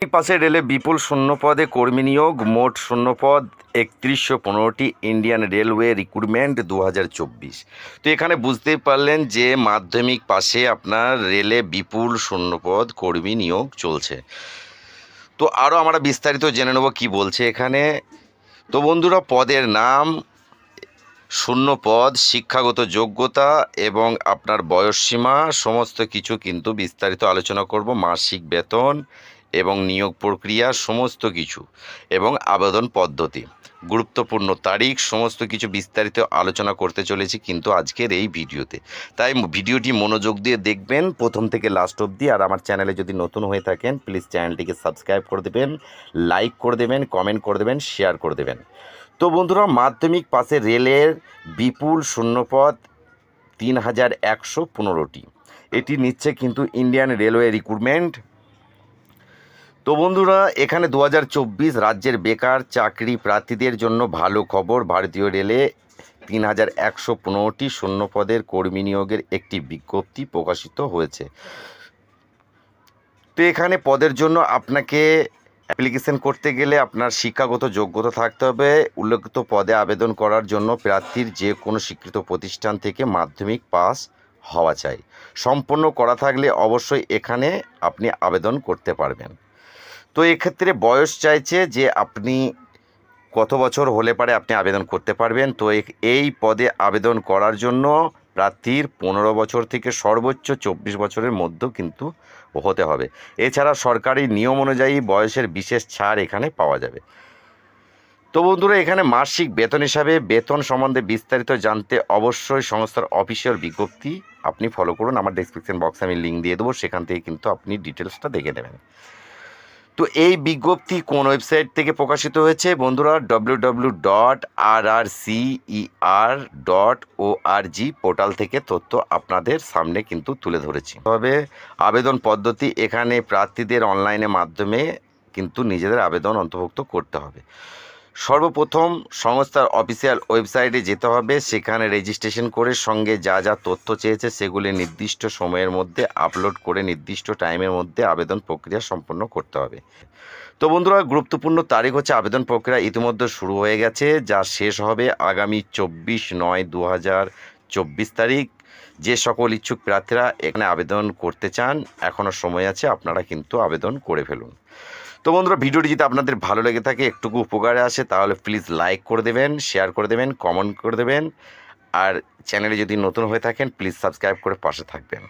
পাশে রেলে বিপুল শূন্যপদে কর্মী নিয়োগ, মোট শূন্যপদ ৩১১৫টি। Indian railway recruitment ২০২৪। তো এখানে বুঝতেই পারলেন যে মাধ্যমিক পাশে আপনার রেলে বিপুল শূন্যপদ কর্মী নিয়োগ চলছে। তো আরও আমরা বিস্তারিত জেনে নেব কী বলছে এখানে। তো বন্ধুরা, পদের নাম, শূন্যপদ, শিক্ষাগত যোগ্যতা এবং আপনার বয়সসীমা সমস্ত কিছু কিন্তু বিস্তারিত আলোচনা করব। মাসিক বেতন এবং নিয়োগ প্রক্রিয়া সমস্ত কিছু এবং আবেদন পদ্ধতি, গুরুত্বপূর্ণ তারিখ সমস্ত কিছু বিস্তারিত আলোচনা করতে চলেছি কিন্তু আজকের এই ভিডিওতে। তাই ভিডিওটি মনোযোগ দিয়ে দেখবেন প্রথম থেকে লাস্ট অবধি। আর আমার চ্যানেলে যদি নতুন হয়ে থাকেন প্লিজ চ্যানেলটিকে সাবস্ক্রাইব করে দেবেন, লাইক করে দেবেন, কমেন্ট করে দেবেন, শেয়ার করে দেবেন। তো বন্ধুরা, মাধ্যমিক পাশে রেলের বিপুল শূন্যপদ ৩,১১৫টি। এটি নিচ্ছে কিন্তু ইন্ডিয়ান রেলওয়ে রিক্রুটমেন্ট। তো বন্ধুরা, এখানে ২০২৪ রাজ্যের বেকার চাকরি প্রার্থীদের জন্য ভালো খবর। ভারতীয় রেলে ৩,১১৫টি শূন্যপদের কর্মী নিয়োগের একটি বিজ্ঞপ্তি প্রকাশিত হয়েছে। তো এখানে পদের জন্য আপনাকে অ্যাপ্লিকেশন করতে গেলে আপনার শিক্ষাগত যোগ্যতা থাকতে হবে। উল্লেখিত পদে আবেদন করার জন্য প্রার্থীর যে কোনো স্বীকৃত প্রতিষ্ঠান থেকে মাধ্যমিক পাস হওয়া চাই। সম্পন্ন করা থাকলে অবশ্যই এখানে আপনি আবেদন করতে পারবেন। তো এক্ষেত্রে বয়স চাইছে যে আপনি কত বছর হলে পারে আপনি আবেদন করতে পারবেন। তো এই পদে আবেদন করার জন্য প্রার্থীর ১৫ বছর থেকে সর্বোচ্চ ২৪ বছরের মধ্যে কিন্তু হতে হবে। এছাড়া সরকারি নিয়ম অনুযায়ী বয়সের বিশেষ ছাড় এখানে পাওয়া যাবে। তো বন্ধুরা, এখানে মাসিক বেতন হিসাবে বেতন সম্বন্ধে বিস্তারিত জানতে অবশ্যই সংস্থার অফিসিয়াল বিজ্ঞপ্তি আপনি ফলো করুন। আমার ডেসক্রিপশন বক্সে আমি লিঙ্ক দিয়ে দেবো, সেখান থেকে কিন্তু আপনি ডিটেলসটা দেখে নেবেন। তো এই বিজ্ঞপ্তি কোন ওয়েবসাইট থেকে প্রকাশিত হয়েছে বন্ধুরা? www.rrcer.org পোর্টাল থেকে তথ্য আপনাদের সামনে কিন্তু তুলে ধরেছি। তবে আবেদন পদ্ধতি, এখানে প্রার্থীদের অনলাইনের মাধ্যমে কিন্তু নিজেদের আবেদন অন্তর্ভুক্ত করতে হবে। সর্বপ্রথম সংস্থার অফিসিয়াল ওয়েবসাইটে যেতে হবে, সেখানে রেজিস্ট্রেশন করে সঙ্গে যা যা তথ্য চেয়েছে সেগুলি নির্দিষ্ট সময়ের মধ্যে আপলোড করে নির্দিষ্ট টাইমের মধ্যে আবেদন প্রক্রিয়া সম্পন্ন করতে হবে। তো বন্ধুরা, গুরুত্বপূর্ণ তারিখ হচ্ছে আবেদন প্রক্রিয়া ইতিমধ্যে শুরু হয়ে গেছে, যা শেষ হবে আগামী 24/9/2024 তারিখ। যে সকল ইচ্ছুক প্রার্থীরা এখানে আবেদন করতে চান এখনও সময় আছে, আপনারা কিন্তু আবেদন করে ফেলুন। তো বন্ধুরা, ভিডিওটি যদি আপনাদের ভালো লেগে থাকে, একটুকু উপকারে আসে, তাহলে প্লিজ লাইক করে দেবেন, শেয়ার করে দেবেন, কমেন্ট করে দেবেন। আর চ্যানেলে যদি নতুন হয়ে থাকেন প্লিজ সাবস্ক্রাইব করে পাশে থাকবেন।